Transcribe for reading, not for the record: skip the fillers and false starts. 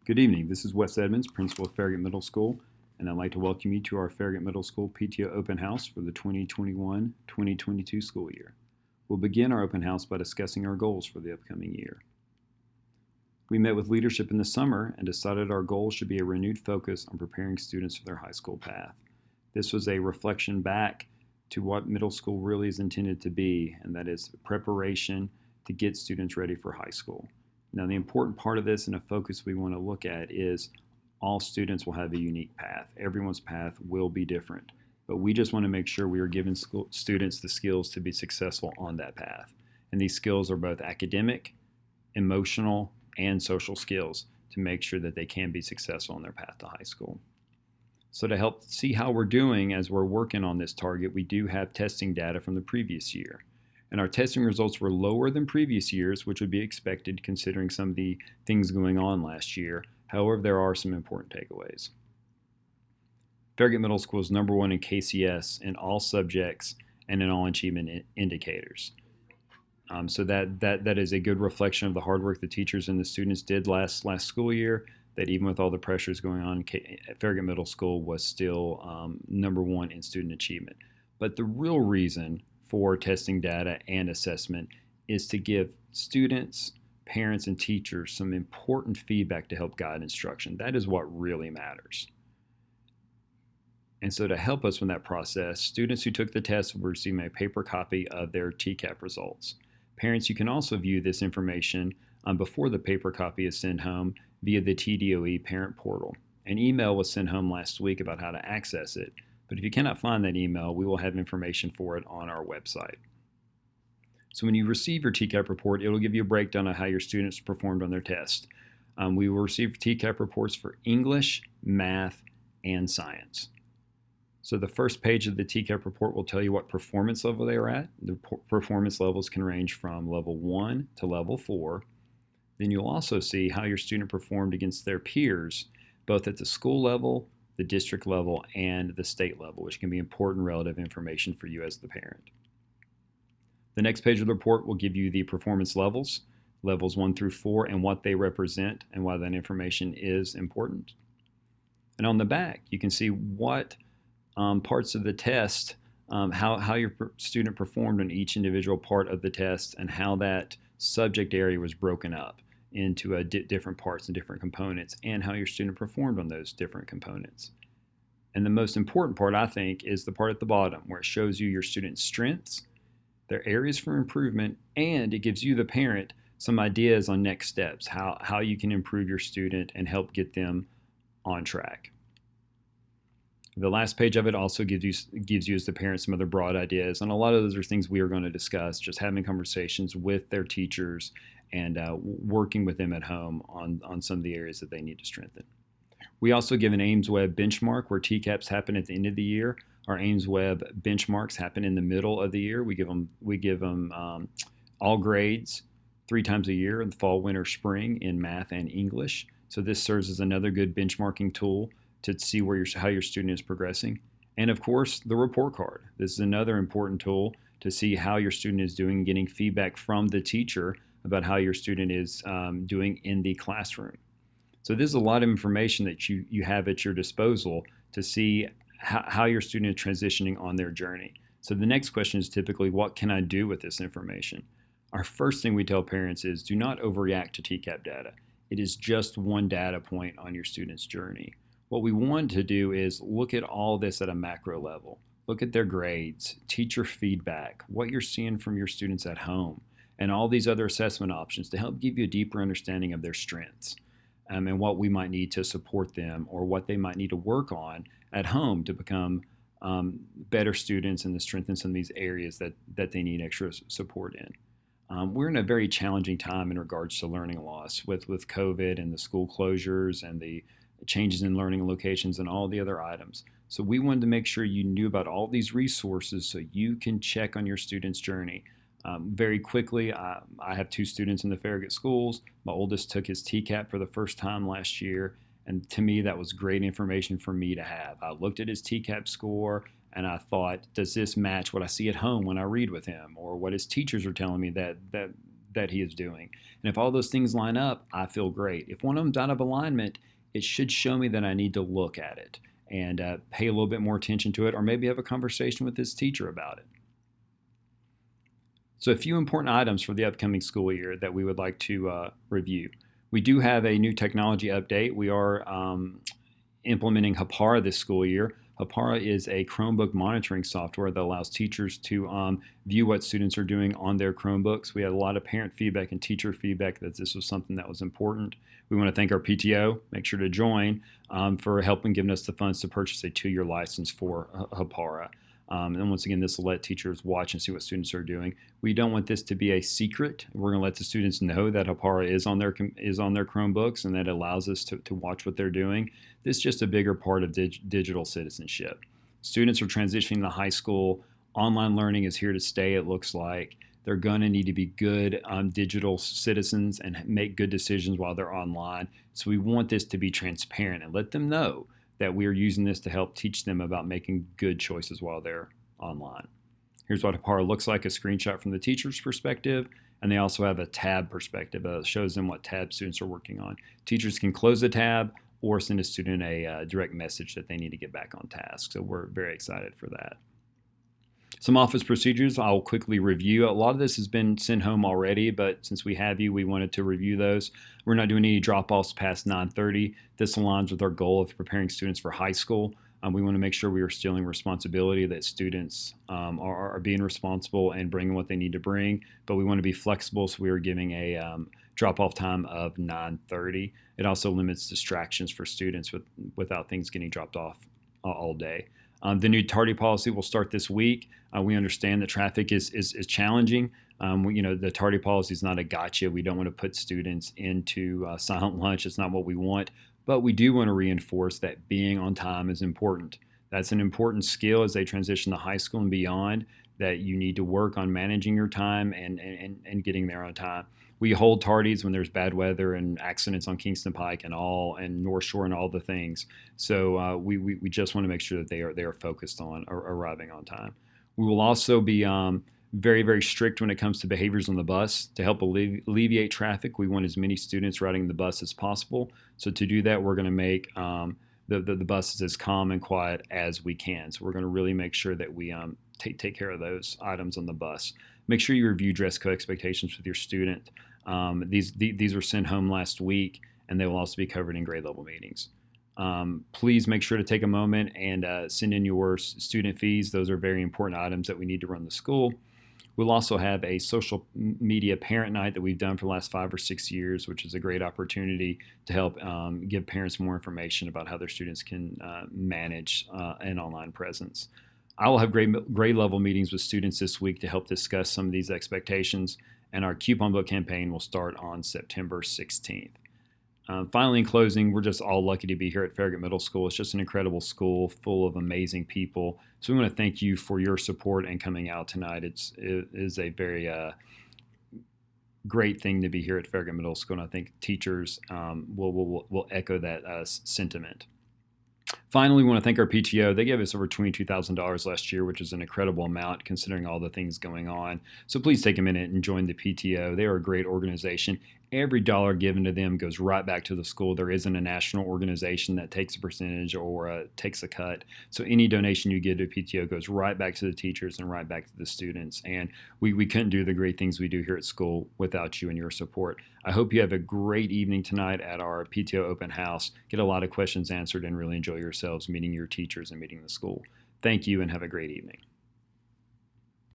Good evening. This is Wes Edmonds, principal of Farragut Middle School, and I'd like to welcome you to our Farragut Middle School PTO Open House for the 2021-2022 school year. We'll begin our open house by discussing our goals for the upcoming year. We met with leadership in the summer and decided our goals should be a renewed focus on preparing students for their high school path. This was a reflection back to what middle school really is intended to be, and that is preparation to get students ready for high school. Now, the important part of this and a focus we want to look at is all students will have a unique path. Everyone's path will be different, but we just want to make sure we are giving students the skills to be successful on that path. And these skills are both academic, emotional, and social skills to make sure that they can be successful on their path to high school. So to help see how we're doing as we're working on this target, we do have testing data from the previous year. And our testing results were lower than previous years, which would be expected considering some of the things going on last year. However, there are some important takeaways. Farragut Middle School is number one in KCS in all subjects and in all achievement indicators. So that is a good reflection of the hard work the teachers and the students did last school year, that even with all the pressures going on, Farragut Middle School was still number one in student achievement. But the real reason for testing data and assessment is to give students, parents, and teachers some important feedback to help guide instruction. That is what really matters. And so to help us with that process, students who took the test will receive a paper copy of their TCAP results. Parents, you can also view this information before the paper copy is sent home via the TDOE parent portal. An email was sent home last week about how to access it. But if you cannot find that email, we will have information for it on our website. So when you receive your TCAP report, it will give you a breakdown of how your students performed on their test. We will receive TCAP reports for English, math, and science. So the first page of the TCAP report will tell you what performance level they are at. The performance levels can range from level 1 to level 4. Then you'll also see how your student performed against their peers, both at the school level, the district level, and the state level, which can be important relative information for you as the parent. The next page of the report will give you the performance levels, levels 1 through 4, and what they represent and why that information is important. And on the back, you can see what parts of the test, how your student performed on each individual part of the test and how that subject area was broken up into different parts and different components, and how your student performed on those different components. And the most important part, I think, is the part at the bottom where it shows you your students' strengths, their areas for improvement, and it gives you, the parent, some ideas on next steps, how you can improve your student and help get them on track. The last page of it also gives you as the parent some other broad ideas, and a lot of those are things we are going to discuss, just having conversations with their teachers and working with them at home on some of the areas that they need to strengthen. We also give an Ames Web benchmark where TCAPs happen at the end of the year. Our Ames Web benchmarks happen in the middle of the year. We give them all grades 3 times a year in the fall, winter, spring in math and English. So this serves as another good benchmarking tool to see how your student is progressing. And of course, the report card. This is another important tool to see how your student is doing, getting feedback from the teacher about how your student is doing in the classroom. So this is a lot of information that you have at your disposal to see how your student is transitioning on their journey. So the next question is typically, what can I do with this information? Our first thing we tell parents is do not overreact to TCAP data. It is just one data point on your student's journey. What we want to do is look at all this at a macro level. Look at their grades, teacher feedback, what you're seeing from your students at home, and all these other assessment options to help give you a deeper understanding of their strengths and what we might need to support them or what they might need to work on at home to become better students and to strengthen some of these areas that they need extra support in. We're in a very challenging time in regards to learning loss with COVID and the school closures and the changes in learning locations and all the other items. So we wanted to make sure you knew about all these resources so you can check on your student's journey. Very quickly, I have 2 students in the Farragut schools. My oldest took his TCAP for the first time last year, and to me that was great information for me to have. I looked at his TCAP score and I thought, does this match what I see at home when I read with him, or what his teachers are telling me that that he is doing. And if all those things line up, I feel great. If one of them's out of alignment, it should show me that I need to look at it and pay a little bit more attention to it, or maybe have a conversation with his teacher about it. So a few important items for the upcoming school year that we would like to review. We do have a new technology update. We are implementing Hāpara this school year. Hāpara is a Chromebook monitoring software that allows teachers to view what students are doing on their Chromebooks. We had a lot of parent feedback and teacher feedback that this was something that was important. We want to thank our PTO, make sure to join, for helping giving us the funds to purchase a 2-year license for Hāpara. And once again, this will let teachers watch and see what students are doing. We don't want this to be a secret. We're going to let the students know that Hāpara is on their Chromebooks, and that allows us to watch what they're doing. This is just a bigger part of digital citizenship. Students are transitioning to high school. Online learning is here to stay, it looks like. They're going to need to be good digital citizens and make good decisions while they're online. So we want this to be transparent and let them know that we are using this to help teach them about making good choices while they're online. Here's what Hāpara looks like, a screenshot from the teacher's perspective, and they also have a tab perspective that shows them what tab students are working on. Teachers can close the tab or send a student a direct message that they need to get back on task. So we're very excited for that. Some office procedures I'll quickly review. A lot of this has been sent home already, but since we have you, we wanted to review those. We're not doing any drop-offs past 9:30. This aligns with our goal of preparing students for high school. We want to make sure we are instilling responsibility, that students are being responsible and bringing what they need to bring, but we want to be flexible, so we are giving a drop-off time of 9:30. It also limits distractions for students without things getting dropped off all day. The new tardy policy will start this week. We understand that traffic is challenging. The tardy policy is not a gotcha. We don't want to put students into silent lunch. It's not what we want. But we do want to reinforce that being on time is important. That's an important skill as they transition to high school and beyond, that you need to work on managing your time and getting there on time. We hold tardies when there's bad weather and accidents on Kingston Pike and North Shore and all the things. So we just want to make sure that they are focused on arriving on time. We will also be very, very strict when it comes to behaviors on the bus. To help alleviate traffic, we want as many students riding the bus as possible. So to do that, we're going to make the buses as calm and quiet as we can. So we're going to really make sure that we take care of those items on the bus. Make sure you review dress code expectations with your student. These were sent home last week, and they will also be covered in grade level meetings. Please make sure to take a moment and send in your student fees. Those are very important items that we need to run the school. We'll also have a social media parent night that we've done for the last 5 or 6 years, which is a great opportunity to help give parents more information about how their students can manage an online presence. I will have grade level meetings with students this week to help discuss some of these expectations, and our coupon book campaign will start on September 16th. Finally, in closing, we're just all lucky to be here at Farragut Middle School. It's just an incredible school full of amazing people. So we want to thank you for your support and coming out tonight. It is a very great thing to be here at Farragut Middle School, and I think teachers will echo that sentiment. Finally, we want to thank our PTO. They gave us over $22,000 last year, which is an incredible amount considering all the things going on. So please take a minute and join the PTO. They are a great organization. Every dollar given to them goes right back to the school. There isn't a national organization that takes a percentage or takes a cut. So any donation you give to PTO goes right back to the teachers and right back to the students. And we couldn't do the great things we do here at school without you and your support. I hope you have a great evening tonight at our PTO Open House. Get a lot of questions answered and really enjoy yourselves meeting your teachers and meeting the school. Thank you and have a great evening.